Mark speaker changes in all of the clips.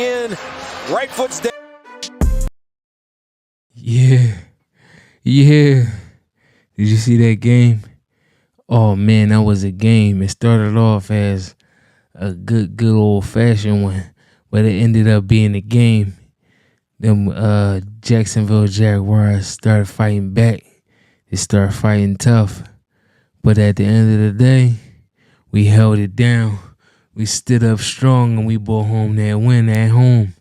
Speaker 1: in. Right foot's down.
Speaker 2: Yeah. Did you see that game? Oh man, that was a game. It started off as a good old fashioned one, but it ended up being a game. Them Jacksonville Jaguars started fighting back. They started fighting tough. But at the end of the day, we held it down. We stood up strong and we brought home that win at home.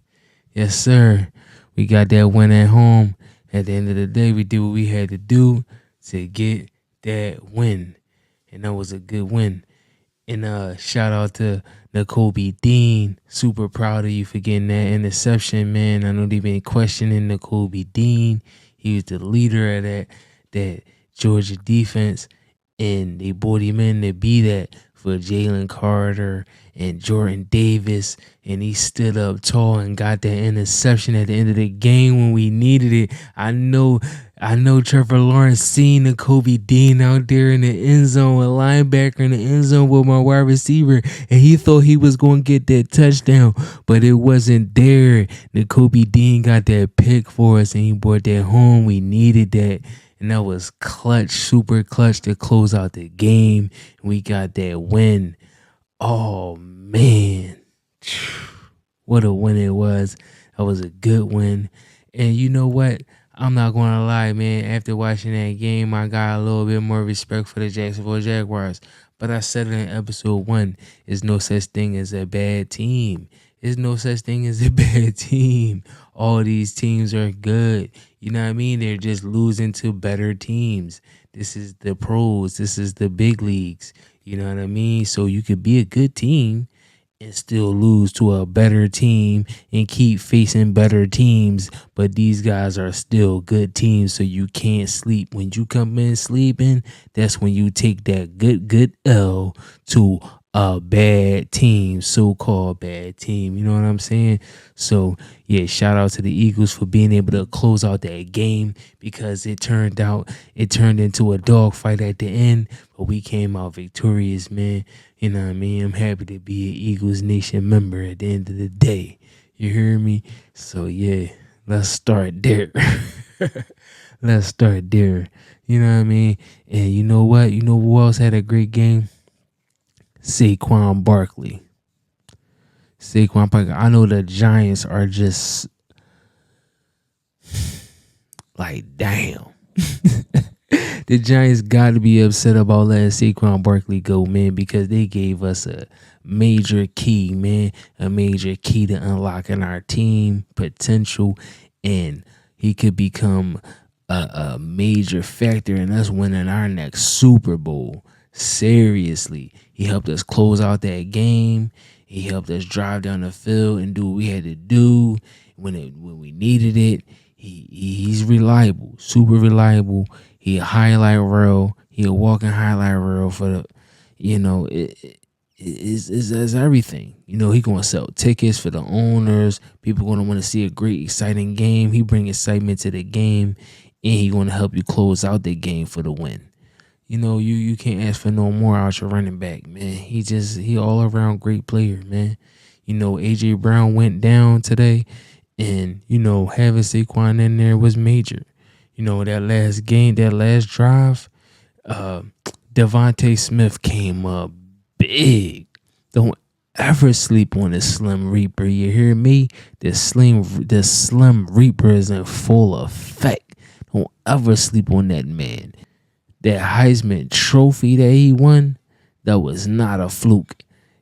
Speaker 2: Yes, sir. We got that win at home. At the end of the day, we did what we had to do to get that win. And that was a good win. And shout out to Nakobi Dean. Super proud of you for getting that interception, man. I know they've been questioning Nakobi Dean. He was the leader of that Georgia defense. And they brought him in to be that for Jalen Carter and Jordan Davis. And he stood up tall and got that interception at the end of the game when we needed it. I know Trevor Lawrence seen Nakobi Dean out there in the end zone, a linebacker in the end zone with my wide receiver, and he thought he was going to get that touchdown, but it wasn't there. Nakobi Dean got that pick for us, and he brought that home. We needed that. And that was clutch, super clutch to close out the game. We got that win. Oh, man. What a win it was. That was a good win. And you know what? I'm not going to lie, man. After watching that game, I got a little bit more respect for the Jacksonville Jaguars. But I said it in episode 1, there's no such thing as a bad team. There's no such thing as a bad team. All these teams are good. You know what I mean? They're just losing to better teams. This is the pros. This is the big leagues. You know what I mean? So you could be a good team and still lose to a better team and keep facing better teams. But these guys are still good teams, so you can't sleep. When you come in sleeping, that's when you take that good L to a bad team, so-called bad team. You know what I'm saying? So, yeah, shout out to the Eagles for being able to close out that game because it turned into a dogfight at the end, but we came out victorious, man. You know what I mean? I'm happy to be an Eagles Nation member at the end of the day. You hear me? So, yeah, let's start there. Let's start there. You know what I mean? And you know what? You know who else had a great game? Saquon Barkley. I know the Giants are just like, damn. The Giants got to be upset about letting Saquon Barkley go, man, because they gave us a major key, man, a major key to unlocking our team potential, and he could become a major factor in us winning our next Super Bowl. Seriously, he helped us close out that game. He helped us drive down the field and do what we had to do when we needed it. He's reliable, super reliable. He a highlight reel. He a walking highlight reel for the, it's everything. You know, he gonna sell tickets for the owners. People gonna want to see a great, exciting game. He bring excitement to the game, and he gonna help you close out the game for the win. You know, you can't ask for no more out your running back, man. He all around great player, man. You know, AJ Brown went down today, and you know, having Saquon in there was major. You know, that last drive, Devontae Smith came up big. Don't ever sleep on the Slim Reaper. You hear me? The Slim Reaper is in full effect. Don't ever sleep on that man. That Heisman Trophy that he won, that was not a fluke.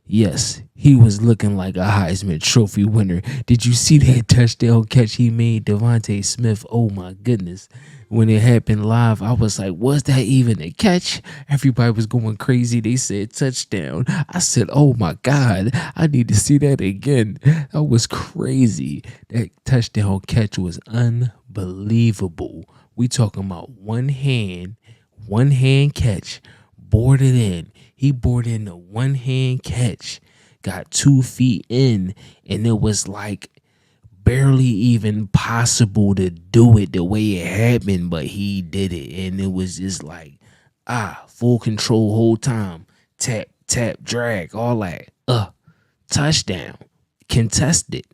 Speaker 2: Yes, he was looking like a Heisman Trophy winner. Did you see that touchdown catch he made, Devontae Smith? Oh, my goodness. When it happened live, I was like, was that even a catch? Everybody was going crazy. They said touchdown. I said, oh, my God, I need to see that again. That was crazy. That touchdown catch was unbelievable. We talking about one hand catch, boarded in. He boarded in the one hand catch, got 2 feet in, and it was like barely even possible to do it the way it happened, but he did it, and it was just like, full control whole time, tap, drag, all that, touchdown, contested.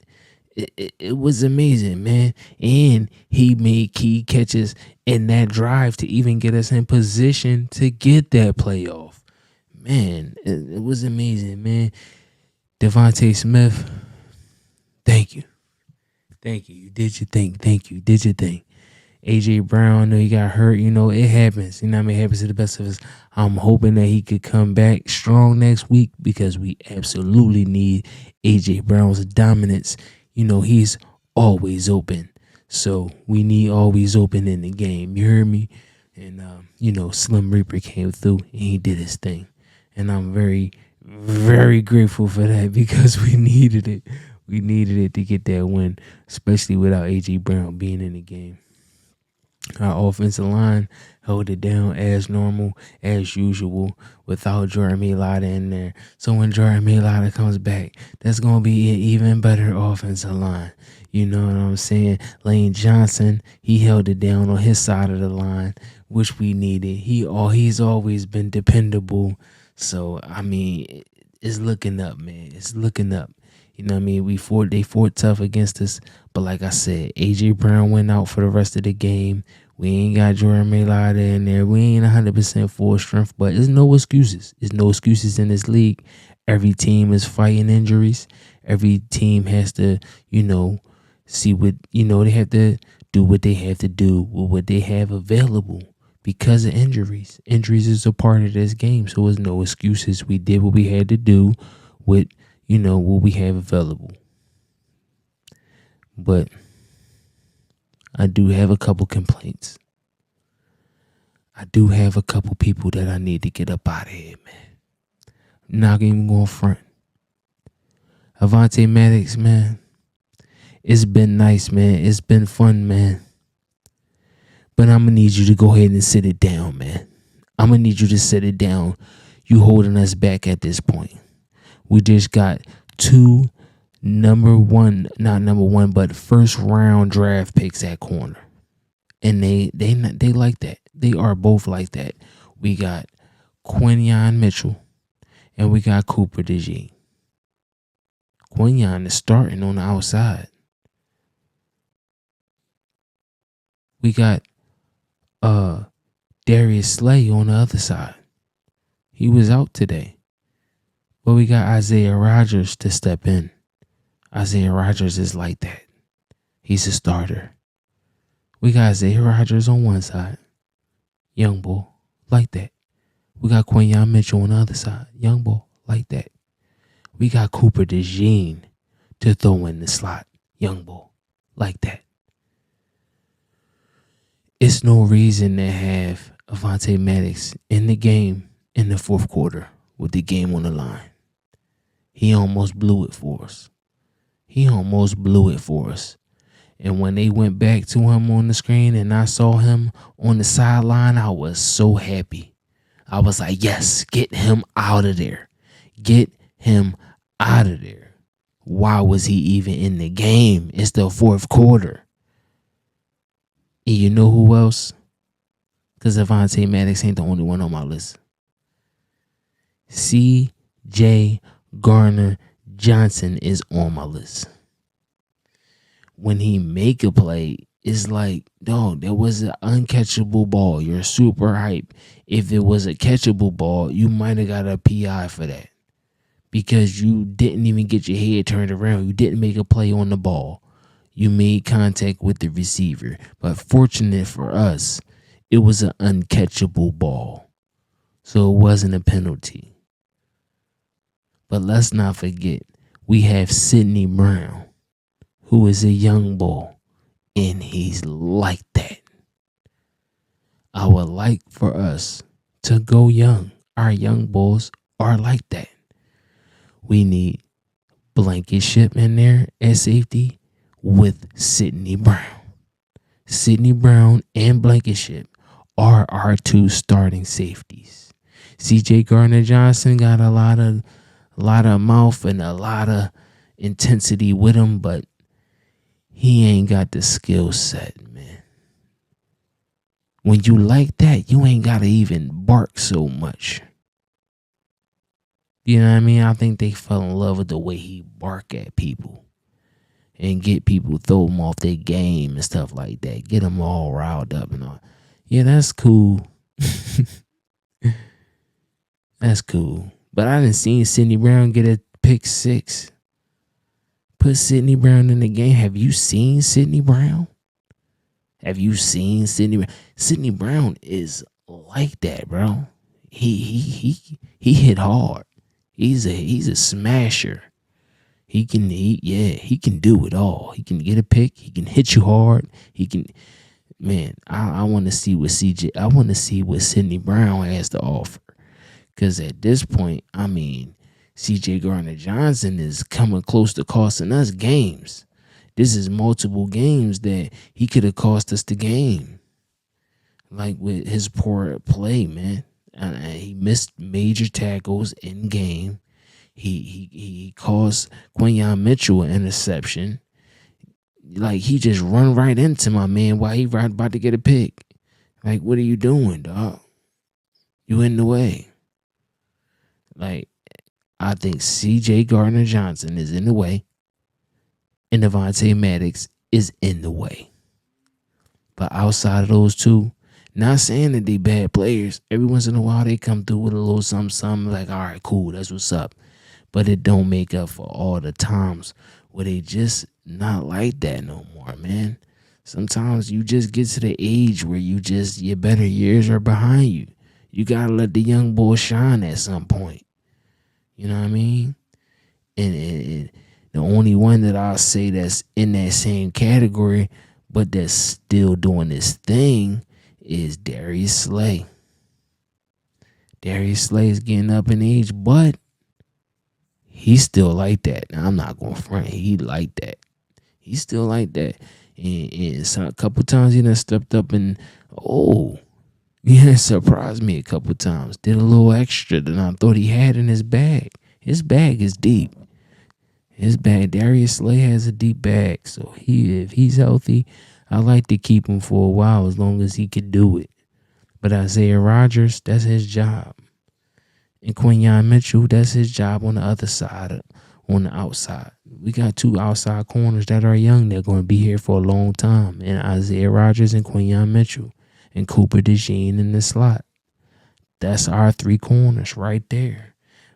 Speaker 2: It was amazing, man. And he made key catches in that drive to even get us in position to get that playoff. Man, it was amazing, man. Devontae Smith, thank you. Thank you. You did your thing. Thank you. You did your thing. AJ Brown, I know he got hurt. It happens. It happens to the best of us. I'm hoping that he could come back strong next week because we absolutely need AJ Brown's dominance. He's always open. So we need always open in the game. You heard me? And, Slim Reaper came through and he did his thing. And I'm very, very grateful for that because we needed it. We needed it to get that win, especially without AJ Brown being in the game. Our offensive line held it down as normal, as usual, without Jordan Mailata in there. So when Jordan Mailata comes back, that's going to be an even better offensive line. You know what I'm saying? Lane Johnson, he held it down on his side of the line, which we needed. He's always been dependable. So, it's looking up, man. It's looking up. They fought tough against us, but like I said, AJ Brown went out for the rest of the game. We ain't got Jordan Mailata in there. We ain't 100% full strength, but there's no excuses. There's no excuses in this league. Every team is fighting injuries. Every team has to, see what, they have to do what they have to do with what they have available because of injuries. Injuries is a part of this game, so there's no excuses. We did what we had to do with what we have available. But I do have a couple complaints. I do have a couple people that I need to get up out of here, man. I'm not even going front. Avonte Maddox, man. It's been nice, man. It's been fun, man. But I'm going to need you to go ahead and sit it down, man. I'm going to need you to sit it down. You holding us back at this point. We just got 2 first round draft picks at corner. And they like that. They are both like that. We got Quinyon Mitchell and we got Cooper DeJean. Quinyon is starting on the outside. We got Darius Slay on the other side. He was out today. But we got Isaiah Rodgers to step in. Isaiah Rodgers is like that. He's a starter. We got Isaiah Rodgers on one side. Young boy, like that. We got Quinyon Mitchell on the other side. Young boy, like that. We got Cooper DeJean to throw in the slot. Young boy, like that. It's no reason to have Avonte Maddox in the game in the fourth quarter with the game on the line. He almost blew it for us. And when they went back to him on the screen and I saw him on the sideline, I was so happy. I was like, yes, get him out of there. Get him out of there. Why was he even in the game? It's the fourth quarter. And you know who else? Because Avonte Maddox ain't the only one on my list. C.J. Gardner-Johnson is on my list. When he make a play, it's like, dog, there was an uncatchable ball. You're super hype. If it was a catchable ball, you might have got a PI for that. Because you didn't even get your head turned around. You didn't make a play on the ball. You made contact with the receiver. But fortunate for us, it was an uncatchable ball. So it wasn't a penalty. But let's not forget, we have Sidney Brown, who is a young ball, and he's like that. I would like for us to go young. Our young bulls are like that. We need Blankenship in there at safety with Sidney Brown. Sidney Brown and Blankenship are our 2 starting safeties. C.J. Gardner-Johnson got a lot of mouth and a lot of intensity with him, but he ain't got the skill set, man. When you like that, you ain't got to even bark so much. You know what I mean? I think they fell in love with the way he bark at people. and get people, throw them off their game and stuff like that. Get them all riled up and all. Yeah, that's cool. That's cool. But I didn't see Sidney Brown get a pick 6. Put Sidney Brown in the game. Have you seen Sidney Brown? Have you seen Sidney Brown? Sidney Brown is like that, bro. He hit hard. He's a smasher. He can do it all. He can get a pick. He can hit you hard. He can, man. I want to see what Sidney Brown has to offer. Because at this point, I mean, C.J. Gardner-Johnson is coming close to costing us games. This is multiple games that he could have cost us the game. Like with his poor play, man. He missed major tackles in game. He caused Quinyon Mitchell an interception. Like, he just run right into my man while he right about to get a pick. Like, what are you doing, dog? You in the way. Like, I think C.J. Gardner-Johnson is in the way, and Devontae Maddox is in the way. But outside of those two, not saying that they bad players. Every once in a while, they come through with a little something like, all right, cool, that's what's up. But it don't make up for all the times where they just not like that no more, man. Sometimes you just get to the age where your better years are behind you. You got to let the young boy shine at some point. You know what I mean? And the only one that I'll say that's in that same category, but that's still doing this thing, is Darius Slay. Darius Slay is getting up in age, but he's still like that. Now, I'm not going to front. He like that. He's still like that. And so a couple times he done stepped up and, surprised me a couple times. Did a little extra than I thought he had in his bag. His bag is deep. Darius Slay has a deep bag. So if he's healthy, I like to keep him for a while as long as he could do it. But Isaiah Rodgers, that's his job. And Quinyon Mitchell, that's his job on the other side, on the outside. We got 2 outside corners that are young. They're going to be here for a long time. And Isaiah Rodgers and Quinyon Mitchell. And Cooper DeJean in the slot. That's our 3 corners right there.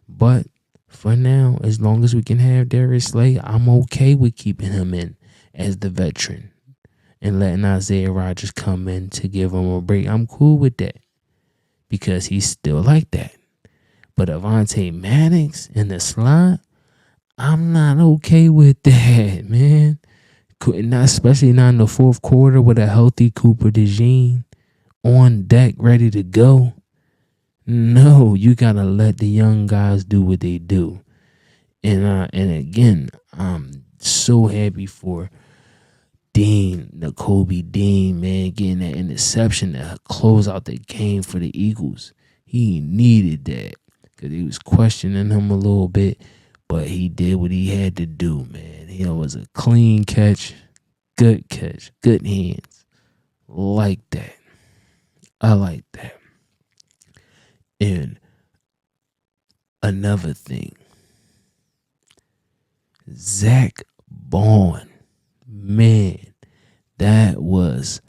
Speaker 2: But for now, as long as we can have Darius Slay, I'm okay with keeping him in as the veteran and letting Isaiah Rodgers come in to give him a break. I'm cool with that because he's still like that. But Devontae Maddox in the slot, I'm not okay with that, man. Not especially not in the fourth quarter with a healthy Cooper DeJean on deck, ready to go. No, you gotta let the young guys do what they do. And again, I'm so happy for Nakobi Dean, man, getting that interception to close out the game for the Eagles. He needed that because he was questioning him a little bit, but he did what he had to do, man. It was a clean catch, good hands, like that. I like that. And another thing, Zach Bond, man, that was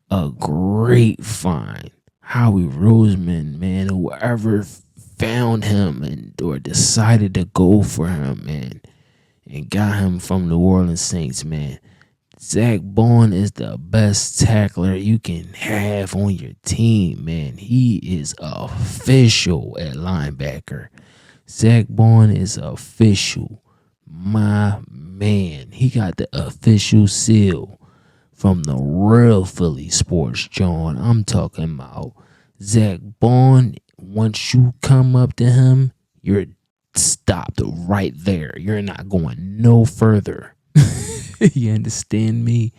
Speaker 2: a great find. Howie Roseman, man, whoever found him or decided to go for him, man, and got him from the New Orleans Saints, man. Zach Bond is the best tackler you can have on your team, man. He is official at linebacker. Zach Bond is official. My man, he got the official seal from the real Philly sports, John. I'm talking about Zach Bond. Once you come up to him, you're stopped right there. You're not going no further. You understand me?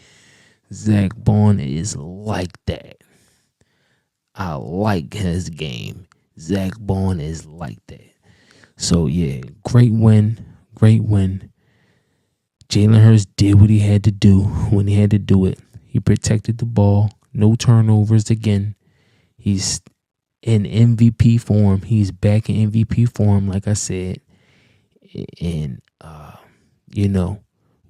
Speaker 2: Zach Bond is like that. I like his game. Zach Bond is like that. So, yeah, great win. Jalen Hurts did what he had to do when he had to do it. He protected the ball. No turnovers again. He's in MVP form. He's back in MVP form, like I said. And,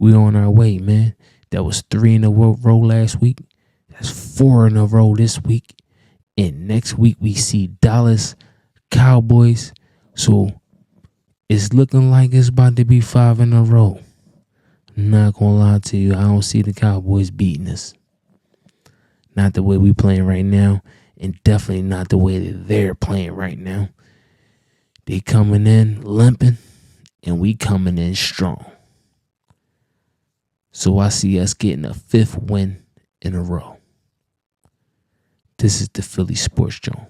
Speaker 2: We on our way, man. That was 3 in a row last week. That's 4 in a row this week. And next week we see Dallas Cowboys. So it's looking like it's about to be 5 in a row. I'm not gonna lie to you. I don't see the Cowboys beating us. Not the way we playing right now. And definitely not the way that they're playing right now. They coming in limping. And we coming in strong. So I see us getting a 5th win in a row. This is the Philly Sports Joint.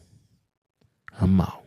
Speaker 2: I'm out.